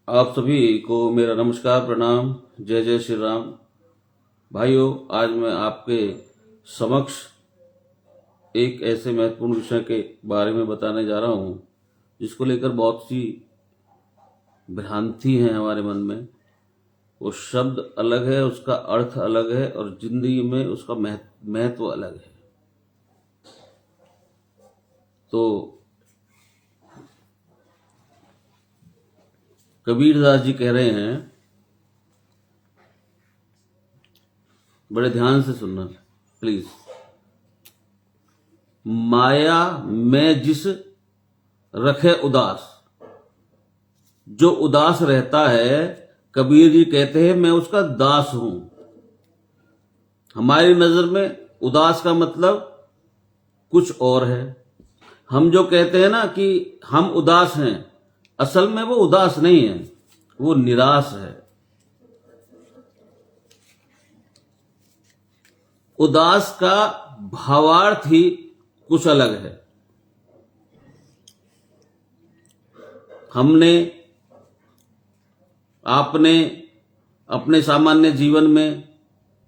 आप सभी को मेरा नमस्कार, प्रणाम, जय जय श्री राम। भाइयों, आज मैं आपके समक्ष एक ऐसे महत्वपूर्ण विषय के बारे में बताने जा रहा हूं जिसको लेकर बहुत सी भ्रांति है हमारे मन में। वो शब्द अलग है, उसका अर्थ अलग है और जिंदगी में उसका महत्व अलग है। तो कबीरदास जी कह रहे हैं, बड़े ध्यान से सुनना प्लीज। माया में जिस रखे उदास, जो उदास रहता है, कबीर जी कहते हैं मैं उसका दास हूं। हमारी नजर में उदास का मतलब कुछ और है। हम जो कहते हैं ना कि हम उदास हैं, असल में वो उदास नहीं है, वो निराश है। उदास का भावार्थ ही कुछ अलग है। आपने अपने सामान्य जीवन में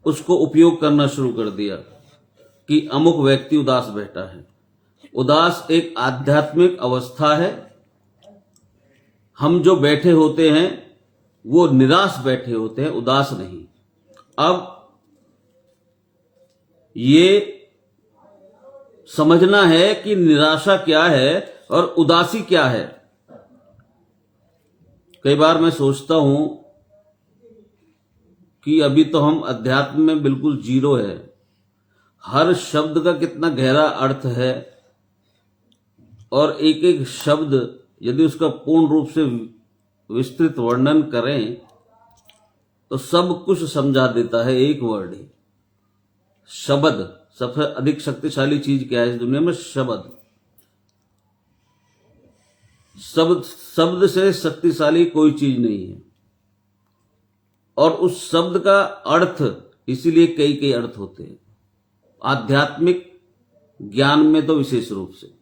उसको उपयोग करना शुरू कर दिया कि अमुक व्यक्ति उदास बैठा है। उदास एक आध्यात्मिक अवस्था है। हम जो बैठे होते हैं वो निराश बैठे होते हैं, उदास नहीं। अब ये समझना है कि निराशा क्या है और उदासी क्या है। कई बार मैं सोचता हूं कि अभी तो हम अध्यात्म में बिल्कुल जीरो है। हर शब्द का कितना गहरा अर्थ है और एक एक शब्द यदि उसका पूर्ण रूप से विस्तृत वर्णन करें तो सब कुछ समझा देता है एक वर्ड ही। शब्द सबसे अधिक शक्तिशाली चीज क्या है इस दुनिया में? शब्द। शब्द से शक्तिशाली कोई चीज नहीं है। और उस शब्द का अर्थ, इसीलिए कई कई अर्थ होते हैं, आध्यात्मिक ज्ञान में तो विशेष रूप से।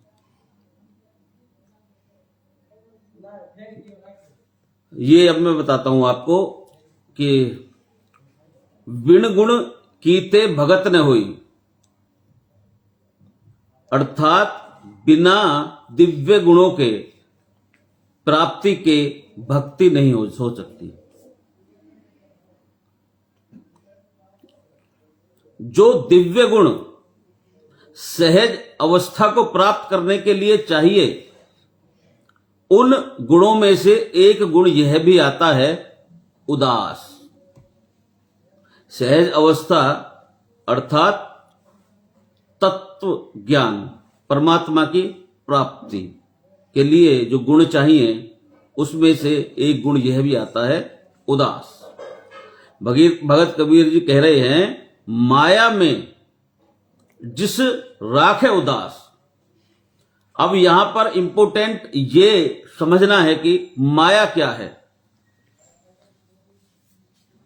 ये अब मैं बताता हूं आपको कि विण गुण कीते भगत न होई, अर्थात बिना दिव्य गुणों के प्राप्ति के भक्ति नहीं हो सकती। जो दिव्य गुण सहज अवस्था को प्राप्त करने के लिए चाहिए, उन गुणों में से एक गुण यह भी आता है, उदास। सहज अवस्था अर्थात तत्व ज्ञान, परमात्मा की प्राप्ति के लिए जो गुण चाहिए, उसमें से एक गुण यह भी आता है, उदास। भगत कबीर जी कह रहे हैं, माया में जिस राखे उदास। अब यहां पर इंपोर्टेंट ये समझना है कि माया क्या है।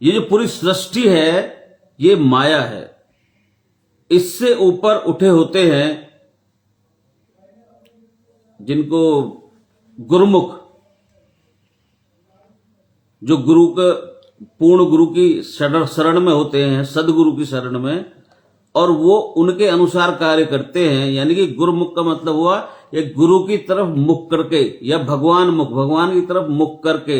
ये जो पूरी सृष्टि है ये माया है। इससे ऊपर उठे होते हैं जिनको गुरुमुख, जो गुरु के पूर्ण गुरु की शरण में होते हैं, सदगुरु की शरण में, और वो उनके अनुसार कार्य करते हैं। यानी कि गुरुमुख का मतलब हुआ एक गुरु की तरफ मुख करके, या भगवान की तरफ मुख करके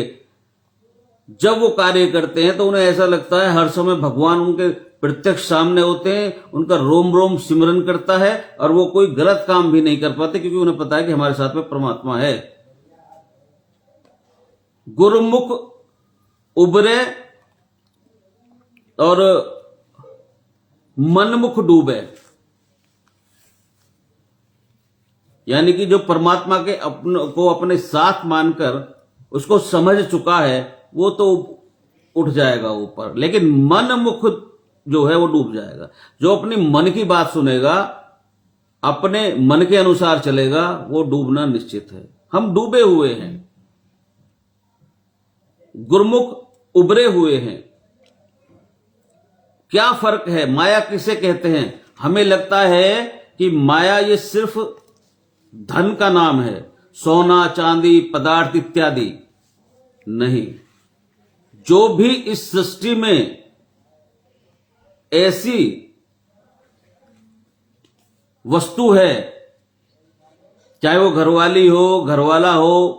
जब वो कार्य करते हैं तो उन्हें ऐसा लगता है हर समय भगवान उनके प्रत्यक्ष सामने होते हैं, उनका रोम रोम सिमरन करता है और वो कोई गलत काम भी नहीं कर पाते, क्योंकि उन्हें पता है कि हमारे साथ में परमात्मा है। गुरुमुख उबरे और मनमुख डूबे। यानी कि जो परमात्मा के को अपने साथ मानकर उसको समझ चुका है वो तो उठ जाएगा ऊपर, लेकिन मनमुख जो है वो डूब जाएगा। जो अपनी मन की बात सुनेगा, अपने मन के अनुसार चलेगा, वो डूबना निश्चित है। हम डूबे हुए हैं, गुरुमुख उबरे हुए हैं। क्या फर्क है? माया किसे कहते हैं? हमें लगता है कि माया ये सिर्फ धन का नाम है, सोना चांदी पदार्थ इत्यादि। नहीं। जो भी इस सृष्टि में ऐसी वस्तु है, चाहे वो घरवाली हो, घरवाला हो,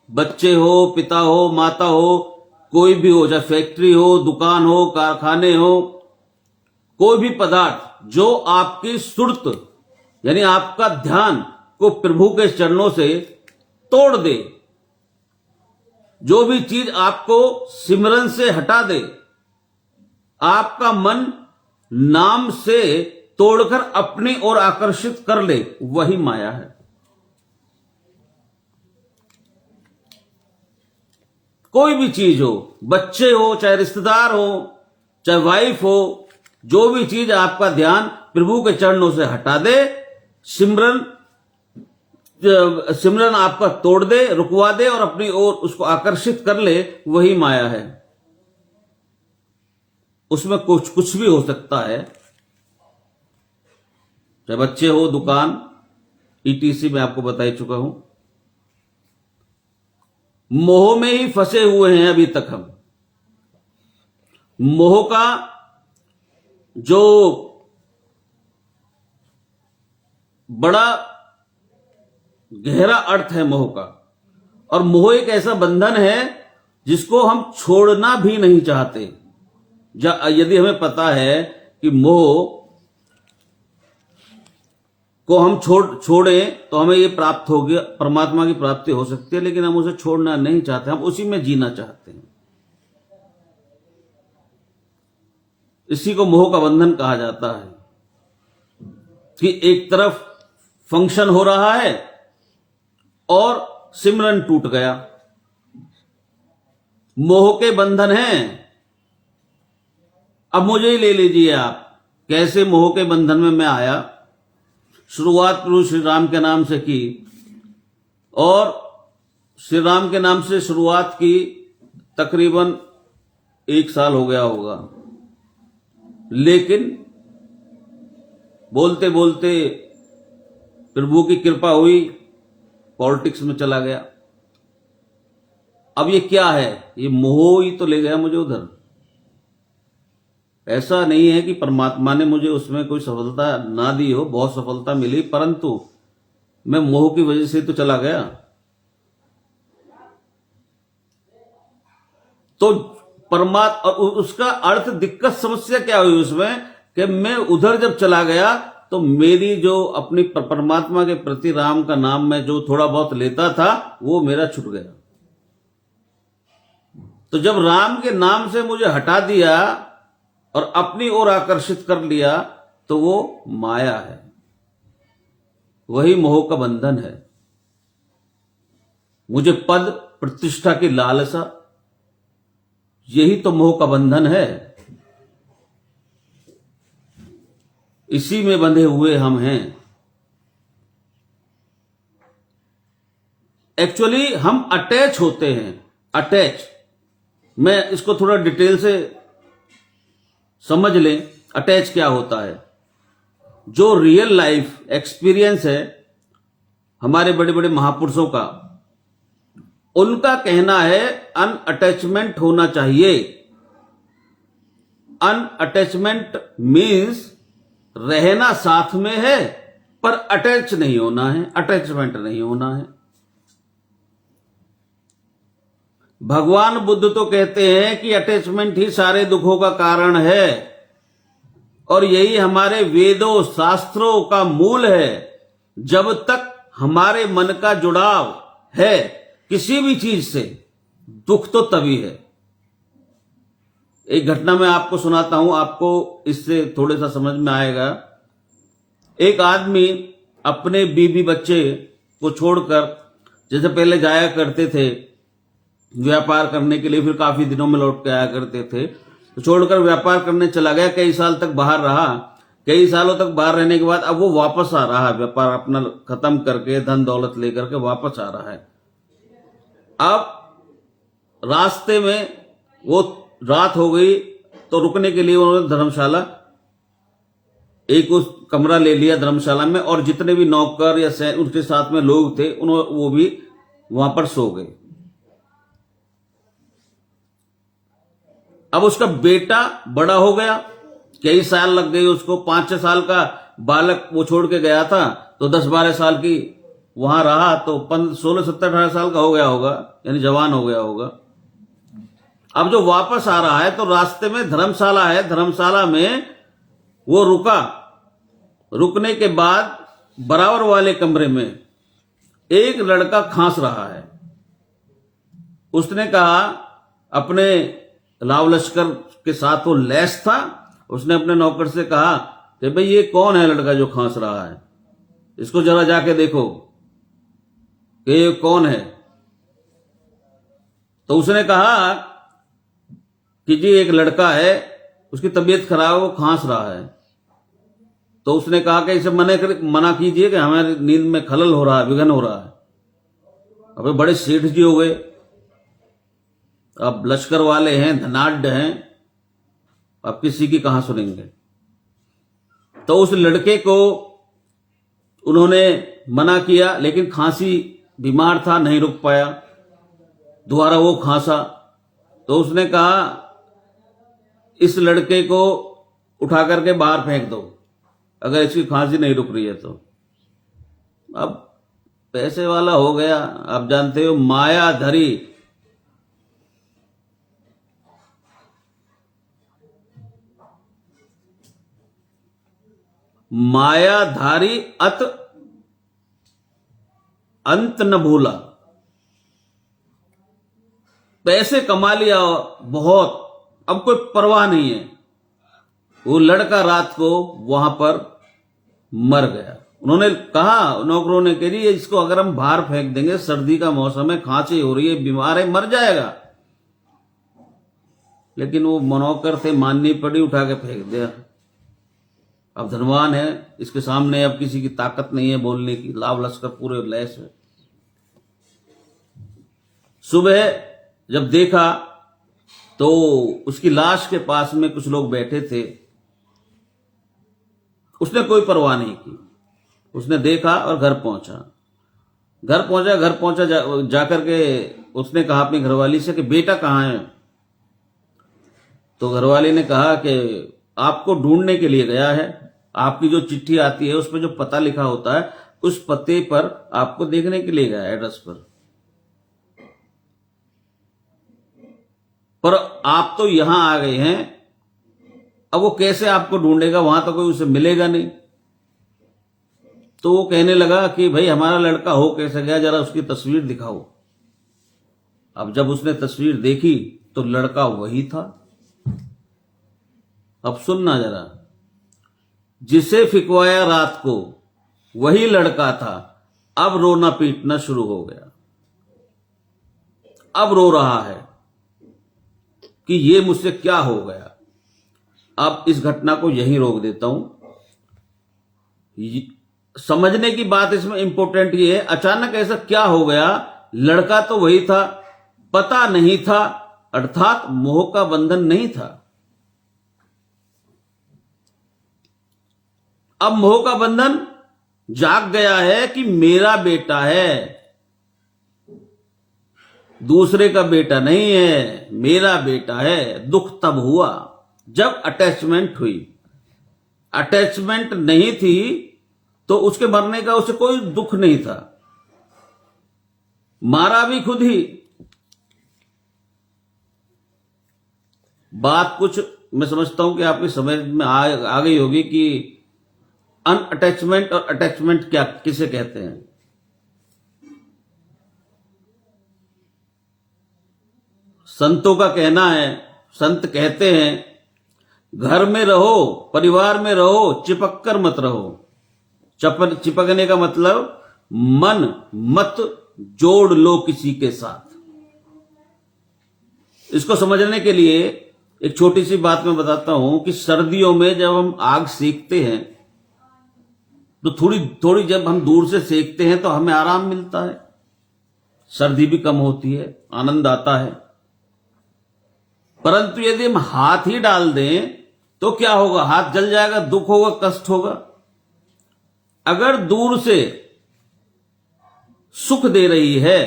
बच्चे हो, पिता हो, माता हो, कोई भी हो, चाहे फैक्ट्री हो, दुकान हो, कारखाने हो, कोई भी पदार्थ जो आपकी सुरत यानी आपका ध्यान को प्रभु के चरणों से तोड़ दे, जो भी चीज आपको सिमरन से हटा दे, आपका मन नाम से तोड़कर अपनी ओर आकर्षित कर ले, वही माया है। कोई भी चीज हो, बच्चे हो, चाहे रिश्तेदार हो, चाहे वाइफ हो, जो भी चीज आपका ध्यान प्रभु के चरणों से हटा दे, सिमरन आपका तोड़ दे, रुकवा दे और अपनी ओर उसको आकर्षित कर ले, वही माया है। उसमें कुछ भी हो सकता है, चाहे बच्चे हो, दुकान, ईटीसी में आपको बता ही चुका हूं। मोह में ही फंसे हुए हैं अभी तक हम। मोह का जो बड़ा गहरा अर्थ है मोह का, और मोह एक ऐसा बंधन है जिसको हम छोड़ना भी नहीं चाहते। यदि हमें पता है कि मोह को हम छोड़ें तो हमें ये प्राप्त हो गया, परमात्मा की प्राप्ति हो सकती है, लेकिन हम उसे छोड़ना नहीं चाहते, हम उसी में जीना चाहते हैं। इसी को मोह का बंधन कहा जाता है कि एक तरफ फंक्शन हो रहा है और सिमरन टूट गया। मोह के बंधन हैं। अब मुझे ही ले लीजिए आप, कैसे मोह के बंधन में मैं आया। शुरुआत प्रभु श्री राम के नाम से की, और श्री राम के नाम से शुरुआत की, तकरीबन 1 साल हो गया होगा, लेकिन बोलते बोलते प्रभु की कृपा हुई, पॉलिटिक्स में चला गया। अब ये क्या है? ये मोह ही तो ले गया मुझे उधर। ऐसा नहीं है कि परमात्मा ने मुझे उसमें कोई सफलता ना दी हो, बहुत सफलता मिली, परंतु मैं मोह की वजह से तो चला गया। तो परमात्मा, उसका अर्थ, दिक्कत, समस्या क्या हुई उसमें कि मैं उधर जब चला गया तो मेरी जो अपनी परमात्मा के प्रति राम का नाम में जो थोड़ा बहुत लेता था वो मेरा छूट गया। तो जब राम के नाम से मुझे हटा दिया और अपनी ओर आकर्षित कर लिया तो वो माया है, वही मोह का बंधन है। मुझे पद प्रतिष्ठा की लालसा, यही तो मोह का बंधन है। इसी में बंधे हुए हम हैं। एक्चुअली हम अटैच होते हैं। अटैच, मैं इसको थोड़ा डिटेल से समझ लें, अटैच क्या होता है। जो रियल लाइफ एक्सपीरियंस है हमारे बड़े बड़े महापुरुषों का, उनका कहना है अनअटैचमेंट होना चाहिए। अनअटैचमेंट मीन्स रहना साथ में है पर अटैच नहीं होना है, अटैचमेंट नहीं होना है। भगवान बुद्ध तो कहते हैं कि अटैचमेंट ही सारे दुखों का कारण है, और यही हमारे वेदों शास्त्रों का मूल है। जब तक हमारे मन का जुड़ाव है किसी भी चीज से, दुख तो तभी है। एक घटना मैं आपको सुनाता हूं, आपको इससे थोड़ा सा समझ में आएगा। एक आदमी अपने बीवी बच्चे को छोड़कर, जैसे पहले जाया करते थे व्यापार करने के लिए, फिर काफी दिनों में लौट के आया करते थे, तो छोड़कर व्यापार करने चला गया। कई साल तक बाहर रहा। कई सालों तक बाहर रहने के बाद अब वो वापस आ रहा है, व्यापार अपना खत्म करके, धन दौलत लेकर के वापस आ रहा है। अब रास्ते में वो रात हो गई तो रुकने के लिए उन्होंने धर्मशाला, एक उस कमरा ले लिया धर्मशाला में, और जितने भी नौकर या उनके साथ में लोग थे वो भी वहां पर सो गए। अब उसका बेटा बड़ा हो गया, कई साल लग गए उसको, 5-6 साल का बालक वो छोड़ के गया था, तो 10-12 साल की वहां रहा, तो 16-17-18 साल का हो गया होगा, यानी जवान हो गया होगा। अब जो वापस आ रहा है तो रास्ते में धर्मशाला है, धर्मशाला में वो रुका। रुकने के बाद बराबर वाले कमरे में एक लड़का खांस रहा है। उसने कहा, अपने लाव लश्कर के साथ वो लैस था, उसने अपने नौकर से कहा कि भाई ये कौन है लड़का जो खांस रहा है, इसको जरा जाके देखो कि ये कौन है। तो उसने कहा कि जी एक लड़का है, उसकी तबीयत खराब है, वो खांस रहा है। तो उसने कहा कि इसे मना कीजिए कि हमारी नींद में खलल हो रहा है, विघन हो रहा है। अबे बड़े सेठ जी हो गए, अब लश्कर वाले हैं, धनाढ़ हैं, अब किसी की कहां सुनेंगे। तो उस लड़के को उन्होंने मना किया, लेकिन खांसी बीमार था, नहीं रुक पाया, दोबारा वो खांसा। तो उसने कहा इस लड़के को उठा करके बाहर फेंक दो, अगर इसकी खांसी नहीं रुक रही है तो। अब पैसे वाला हो गया, आप जानते हो, मायाधरी। मायाधारी अत अंत न भूला। पैसे कमा लिया बहुत, अब कोई परवाह नहीं है। वो लड़का रात को वहां पर मर गया। उन्होंने कहा नौकरों ने, कह रही है इसको अगर हम बाहर फेंक देंगे, सर्दी का मौसम है, खांसी हो रही है, बीमार है, मर जाएगा। लेकिन वो नौकर थे, माननी पड़ी, उठा के फेंक दिया। अब धनवान है, इसके सामने अब किसी की ताकत नहीं है बोलने की, लाव लश्कर पूरे लैस है। सुबह जब देखा तो उसकी लाश के पास में कुछ लोग बैठे थे। उसने कोई परवाह नहीं की, उसने देखा और घर पहुंचा। जाकर के उसने कहा अपनी घरवाली से कि बेटा कहाँ है। तो घरवाली ने कहा कि आपको ढूंढने के लिए गया है, आपकी जो चिट्ठी आती है उस पर जो पता लिखा होता है, उस पते पर आपको देखने के लिए गया, एड्रेस पर आप तो यहां आ गए हैं, अब वो कैसे आपको ढूंढेगा, वहां तो कोई उसे मिलेगा नहीं। तो वो कहने लगा कि भाई हमारा लड़का हो कैसे गया, जरा उसकी तस्वीर दिखाओ। अब जब उसने तस्वीर देखी तो लड़का वही था। अब सुनना जरा, जिसे फिकवाया रात को वही लड़का था। अब रोना पीटना शुरू हो गया, अब रो रहा है कि ये मुझसे क्या हो गया। अब इस घटना को यहीं रोक देता हूं। समझने की बात इसमें इंपॉर्टेंट ये है, अचानक ऐसा क्या हो गया, लड़का तो वही था, पता नहीं था, अर्थात मोह का बंधन नहीं था। अब मोह का बंधन जाग गया है कि मेरा बेटा है, दूसरे का बेटा नहीं है, मेरा बेटा है। दुख तब हुआ जब अटैचमेंट हुई। अटैचमेंट नहीं थी तो उसके मरने का उसे कोई दुख नहीं था, मारा भी खुद ही। बात कुछ मैं समझता हूं कि आपकी समझ में आ गई होगी कि अनअटैचमेंट और अटैचमेंट क्या किसे कहते हैं। संतों का कहना है, संत कहते हैं, घर में रहो, परिवार में रहो, चिपक कर मत रहो। चिपकने का मतलब मन मत जोड़ लो किसी के साथ। इसको समझने के लिए एक छोटी सी बात मैं बताता हूं कि सर्दियों में जब हम आग सेकते हैं तो थोड़ी जब हम दूर से सेकते हैं तो हमें आराम मिलता है, सर्दी भी कम होती है, आनंद आता है। परंतु यदि हम हाथ ही डाल दें तो क्या होगा, हाथ जल जाएगा, दुख होगा, कष्ट होगा। अगर दूर से सुख दे रही है,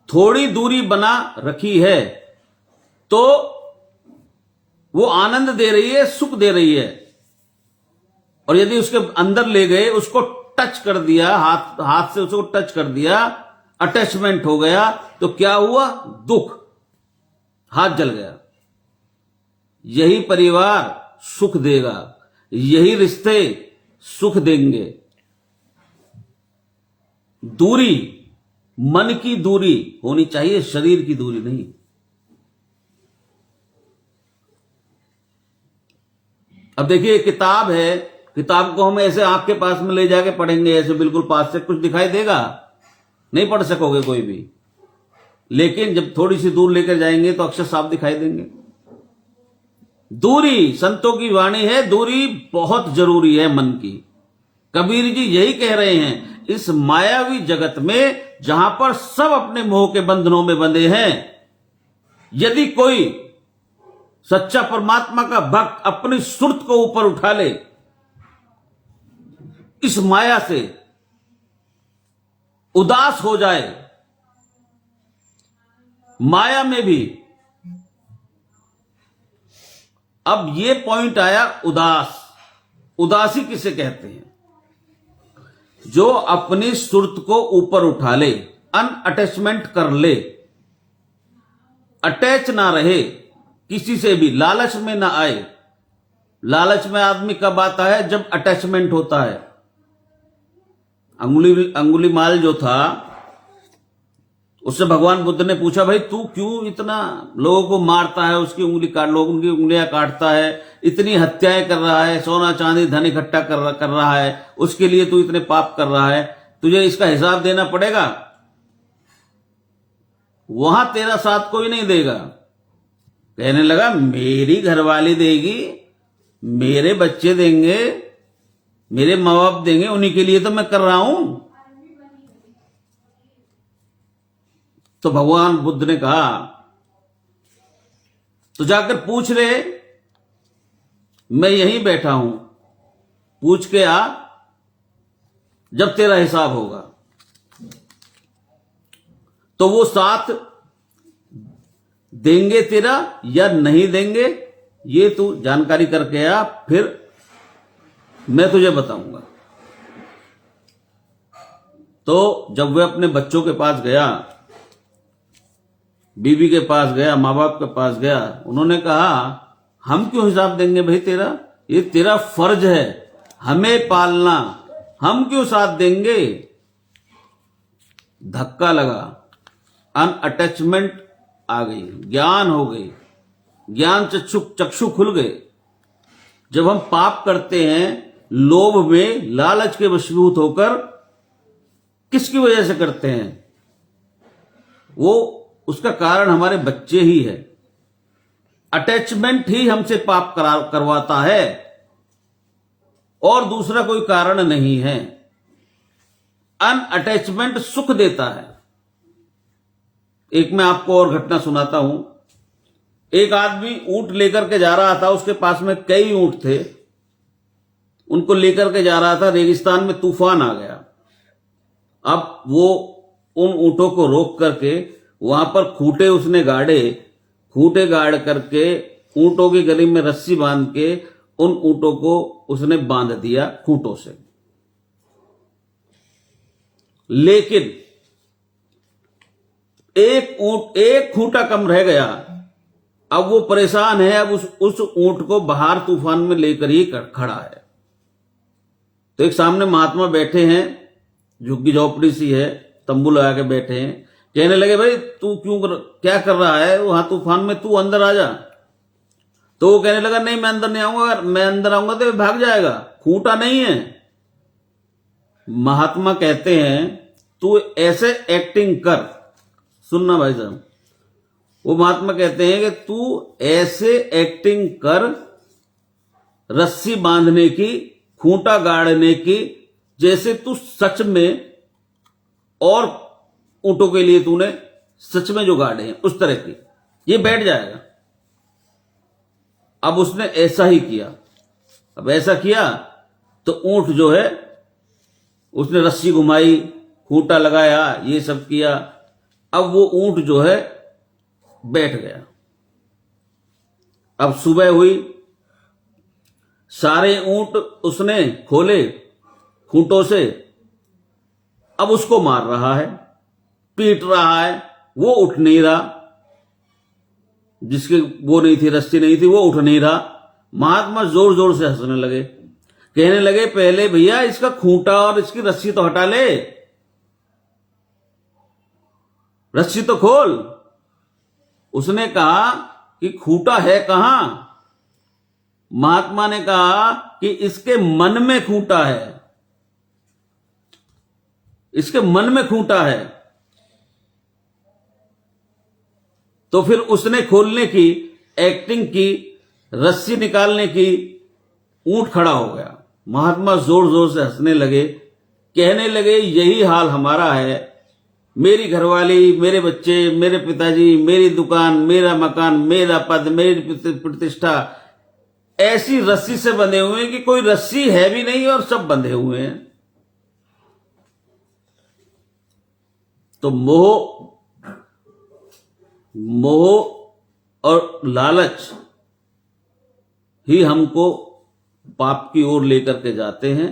थोड़ी दूरी बना रखी है, तो वो आनंद दे रही है, सुख दे रही है। और यदि उसके अंदर ले गए, उसको टच कर दिया, हाथ से उसको टच कर दिया, अटैचमेंट हो गया, तो क्या हुआ? दुख, हाथ जल गया। यही परिवार सुख देगा, यही रिश्ते सुख देंगे। दूरी, मन की दूरी होनी चाहिए, शरीर की दूरी नहीं। अब देखिए, किताब है, किताब को हम ऐसे आपके पास में ले जाके पढ़ेंगे, ऐसे बिल्कुल पास से, कुछ दिखाई देगा? नहीं पढ़ सकोगे कोई भी। लेकिन जब थोड़ी सी दूर लेकर जाएंगे तो अक्षर साफ दिखाई देंगे। दूरी, संतों की वाणी है, दूरी बहुत जरूरी है मन की। कबीर जी यही कह रहे हैं, इस मायावी जगत में जहां पर सब अपने मोह के बंधनों में बंधे हैं, यदि कोई सच्चा परमात्मा का भक्त अपनी सुरत को ऊपर उठा ले, इस माया से उदास हो जाए, माया में भी। अब ये पॉइंट आया, उदास। उदासी किसे कहते हैं? जो अपनी सुरत को ऊपर उठा ले, अनअटैचमेंट कर ले, अटैच ना रहे किसी से भी, लालच में ना आए। लालच में आदमी कब आता है? जब अटैचमेंट होता है। अंगुलीमाल जो था, उससे भगवान बुद्ध ने पूछा, भाई तू क्यों इतना लोगों को मारता है, उसकी उंगली काट, लोग उनकी उंगलियां काटता है, इतनी हत्याएं कर रहा है, सोना चांदी धन इकट्ठा कर रहा है, उसके लिए तू इतने पाप कर रहा है, तुझे इसका हिसाब देना पड़ेगा। वहां तेरा साथ कोई नहीं देगा। कहने लगा, मेरी घरवाली देगी, मेरे बच्चे देंगे, मेरे माँ बाप देंगे, उन्हीं के लिए तो मैं कर रहा हूं। तो भगवान बुद्ध ने कहा, तो जाकर पूछ ले, मैं यहीं बैठा हूं, पूछ के आ, जब तेरा हिसाब होगा। तो वो साथ देंगे तेरा या नहीं देंगे, ये तू जानकारी करके आ, फिर मैं तुझे बताऊंगा। तो जब वह अपने बच्चों के पास गया, बीवी के पास गया, माँ बाप के पास गया, उन्होंने कहा, हम क्यों हिसाब देंगे भाई तेरा? ये तेरा फर्ज है हमें पालना, हम क्यों साथ देंगे? धक्का लगा, अनअटैचमेंट आ गई, ज्ञान हो गई, ज्ञान चक्षु खुल गए। जब हम पाप करते हैं, लोभ में, लालच के वशीभूत होकर, किसकी वजह से करते हैं? वो उसका कारण हमारे बच्चे ही है। अटैचमेंट ही हमसे पाप करवाता है, और दूसरा कोई कारण नहीं है। अनअटैचमेंट सुख देता है। एक मैं आपको और घटना सुनाता हूं। एक आदमी ऊंट लेकर के जा रहा था, उसके पास में कई ऊंट थे, उनको लेकर के जा रहा था, रेगिस्तान में तूफान आ गया। अब वो उन ऊंटों को रोक करके वहां पर खूंटे उसने गाड़े, खूंटे गाड़ करके ऊंटों की गली में रस्सी बांध के उन ऊंटों को उसने बांध दिया खूंटों से। लेकिन एक खूंटा कम रह गया। अब वो परेशान है, अब उस ऊंट को बाहर तूफान में लेकर ही खड़ा है। तो एक सामने महात्मा बैठे हैं, झुग्गी झोपड़ी सी है, तंबू लगा के बैठे हैं। कहने लगे, भाई तू क्या कर रहा है वहां तूफान में, तू अंदर आ जा। तो वो कहने लगा, नहीं मैं अंदर नहीं आऊंगा, अगर मैं अंदर आऊंगा तो भाग जाएगा, खूंटा नहीं है। महात्मा कहते हैं, तू ऐसे एक्टिंग कर, सुनना भाई साहब, वो महात्मा कहते हैं कि तू ऐसे एक्टिंग कर, रस्सी बांधने की, खूंटा गाड़ने की, जैसे तू सच में और ऊंटों के लिए तूने सच में जो गाड़े हैं उस तरह की, ये बैठ जाएगा। अब उसने ऐसा ही किया। अब ऐसा किया तो ऊंट जो है, उसने रस्सी घुमाई, खूंटा लगाया, ये सब किया। अब वो ऊंट जो है बैठ गया। अब सुबह हुई, सारे ऊंट उसने खोले खूंटों से, अब उसको मार रहा है, पीट रहा है, वो उठ नहीं रहा, जिसके वो नहीं थी, रस्सी नहीं थी, वो उठ नहीं रहा। महात्मा जोर जोर से हंसने लगे, कहने लगे पहले भैया इसका खूंटा और इसकी रस्सी तो हटा ले, रस्सी तो खोल। उसने कहा कि खूंटा है कहां? महात्मा ने कहा कि इसके मन में खूंटा है, इसके मन में खूंटा है। तो फिर उसने खोलने की एक्टिंग की, रस्सी निकालने की, ऊंट खड़ा हो गया। महात्मा जोर जोर से हंसने लगे, कहने लगे यही हाल हमारा है, मेरी घरवाली, मेरे बच्चे, मेरे पिताजी, मेरी दुकान, मेरा मकान, मेरा पद, मेरी प्रतिष्ठा ऐसी रस्सी से बंधे हुए हैं कि कोई रस्सी है भी नहीं और सब बंधे हुए हैं। तो मोह और लालच ही हमको पाप की ओर लेकर के जाते हैं,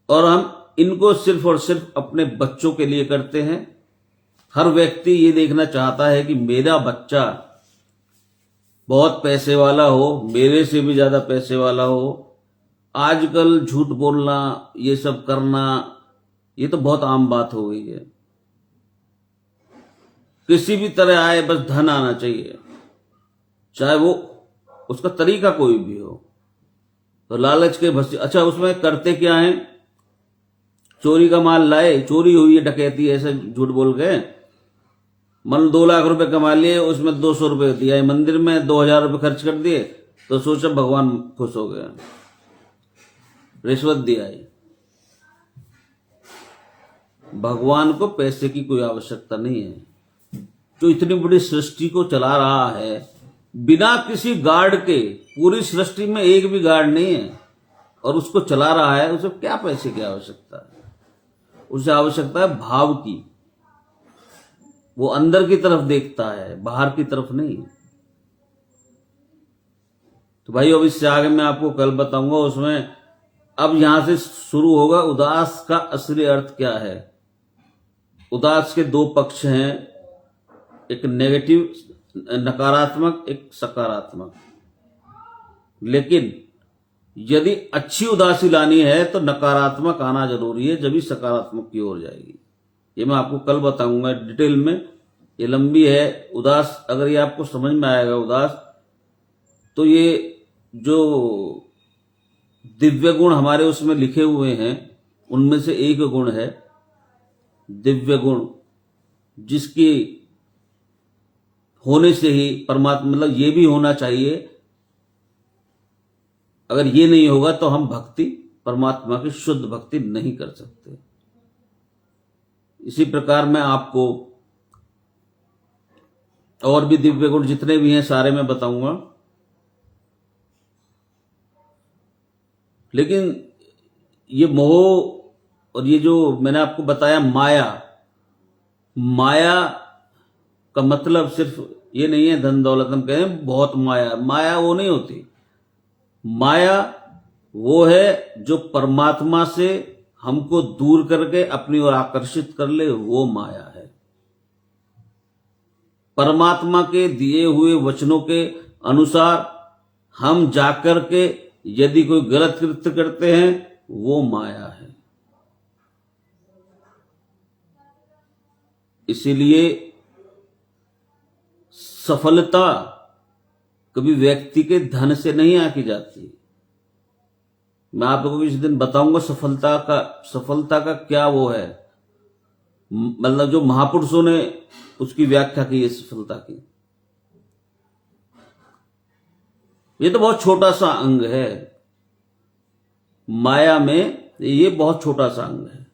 और हम इनको सिर्फ और सिर्फ अपने बच्चों के लिए करते हैं। हर व्यक्ति ये देखना चाहता है कि मेरा बच्चा बहुत पैसे वाला हो, मेरे से भी ज्यादा पैसे वाला हो। आजकल झूठ बोलना, ये सब करना, ये तो बहुत आम बात हो गई है। किसी भी तरह आए, बस धन आना चाहिए, चाहे वो उसका तरीका कोई भी हो। तो लालच के भस्से, अच्छा उसमें करते क्या है? चोरी का माल लाए, चोरी हुई है, डकैती, ऐसे झूठ बोल गए, मन 2 लाख रुपए कमा लिए, उसमें 200 रुपए दिया मंदिर में, 2000 रुपए खर्च कर दिए, तो सोचा भगवान खुश हो गया, रिश्वत दिया है। भगवान को पैसे की कोई आवश्यकता नहीं है। जो इतनी बड़ी सृष्टि को चला रहा है बिना किसी गार्ड के, पूरी सृष्टि में एक भी गार्ड नहीं है, और उसको चला रहा है, उसे क्या पैसे की आवश्यकता है? उसे आवश्यकता है भाव की। वो अंदर की तरफ देखता है, बाहर की तरफ नहीं। तो भाई अब इससे आगे मैं आपको कल बताऊंगा, उसमें अब यहां से शुरू होगा उदास का असली अर्थ क्या है। उदास के 2 पक्ष हैं, एक नेगेटिव नकारात्मक, एक सकारात्मक। लेकिन यदि अच्छी उदासी लानी है तो नकारात्मक आना जरूरी है, जब भी सकारात्मक की ओर जाएगी। ये मैं आपको कल बताऊंगा डिटेल में, ये लंबी है। उदास अगर ये आपको समझ में आएगा उदास, तो ये जो दिव्य गुण हमारे उसमें लिखे हुए हैं उनमें से एक गुण है दिव्य गुण, जिसकी होने से ही परमात्मा, मतलब ये भी होना चाहिए। अगर ये नहीं होगा तो हम भक्ति, परमात्मा की शुद्ध भक्ति नहीं कर सकते। इसी प्रकार मैं आपको और भी दिव्य गुण जितने भी हैं सारे मैं बताऊंगा। लेकिन ये मोह और ये जो मैंने आपको बताया माया, माया का मतलब सिर्फ ये नहीं है धन दौलत, हम कहें बहुत माया, माया वो नहीं होती। माया वो है जो परमात्मा से हमको दूर करके अपनी ओर आकर्षित कर ले, वो माया है। परमात्मा के दिए हुए वचनों के अनुसार हम जाकर के यदि कोई गलत कृत्य करते हैं, वो माया है। इसीलिए सफलता कभी व्यक्ति के धन से नहीं आकी जाती। मैं आप लोगों को इस दिन बताऊंगा सफलता का क्या वो है, मतलब जो महापुरुषों ने उसकी व्याख्या की है सफलता की। ये तो बहुत छोटा सा अंग है माया में, ये बहुत छोटा सा अंग है।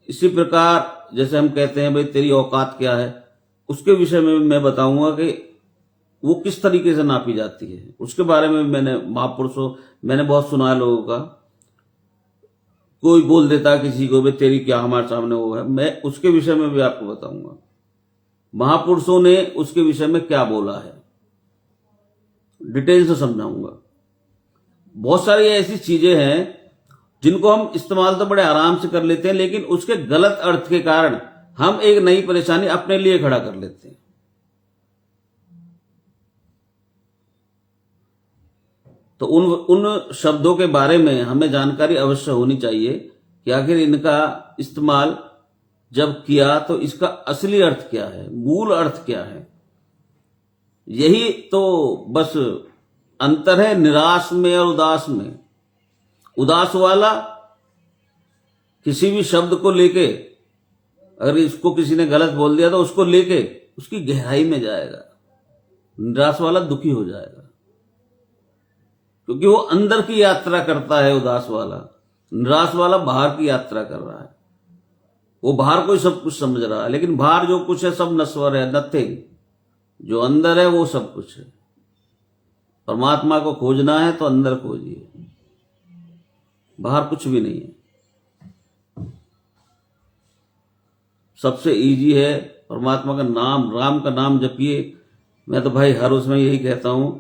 इसी प्रकार जैसे हम कहते हैं भाई तेरी औकात क्या है, उसके विषय में मैं बताऊंगा कि वो किस तरीके से नापी जाती है। उसके बारे में मैंने महापुरुषों, मैंने बहुत सुना है लोगों का। कोई बोल देता किसी को भाई तेरी क्या, हमारे सामने वो है, मैं उसके विषय में भी आपको बताऊंगा महापुरुषों ने उसके विषय में क्या बोला है। डिटेल से समझाऊंगा। बहुत सारी ऐसी चीजें हैं जिनको हम इस्तेमाल तो बड़े आराम से कर लेते हैं, लेकिन उसके गलत अर्थ के कारण हम एक नई परेशानी अपने लिए खड़ा कर लेते हैं। तो उन शब्दों के बारे में हमें जानकारी अवश्य होनी चाहिए कि आखिर इनका इस्तेमाल जब किया तो इसका असली अर्थ क्या है, मूल अर्थ क्या है। यही तो बस अंतर है निराश में और उदास में। उदास वाला किसी भी शब्द को लेके, अगर इसको किसी ने गलत बोल दिया तो उसको लेके उसकी गहराई में जाएगा। निराश वाला दुखी हो जाएगा, क्योंकि वो अंदर की यात्रा करता है उदास वाला। निराश वाला बाहर की यात्रा कर रहा है, वो बाहर को ही सब कुछ समझ रहा है, लेकिन बाहर जो कुछ है सब नश्वर है, नथिंग। जो अंदर है वो सब कुछ है। परमात्मा को खोजना है तो अंदर खोजिए, बाहर कुछ भी नहीं है। सबसे इजी है परमात्मा का नाम, राम का नाम जपिए। मैं तो भाई हर उसमें यही कहता हूं,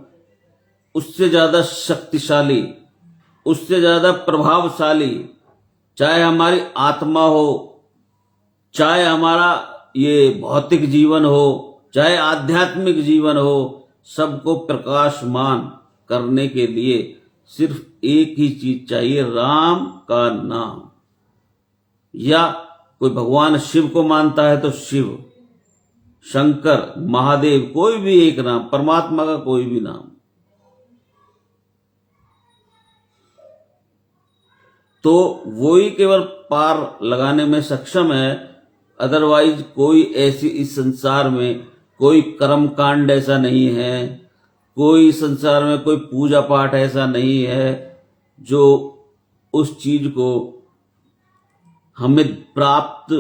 उससे ज्यादा शक्तिशाली, उससे ज्यादा प्रभावशाली, चाहे हमारी आत्मा हो, चाहे हमारा ये भौतिक जीवन हो, चाहे आध्यात्मिक जीवन हो, सबको प्रकाशमान करने के लिए सिर्फ एक ही चीज चाहिए, राम का नाम। या कोई भगवान शिव को मानता है तो शिव, शंकर, महादेव, कोई भी एक नाम, परमात्मा का कोई भी नाम, तो वो ही केवल पार लगाने में सक्षम है। अदरवाइज कोई ऐसी इस संसार में कोई कर्म कांड ऐसा नहीं है, कोई संसार में कोई पूजा पाठ ऐसा नहीं है जो उस चीज को हमें प्राप्त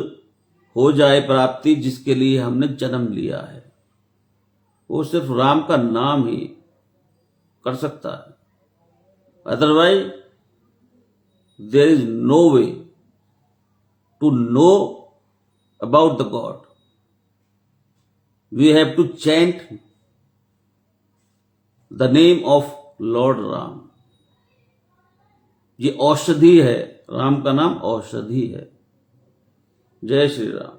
हो जाए, प्राप्ति जिसके लिए हमने जन्म लिया है। वो सिर्फ राम का नाम ही कर सकता है। Otherwise there is no way to know about the God. We have to chant the name of Lord Ram. ये औषधि है, राम का नाम औषधि है। जय श्री राम।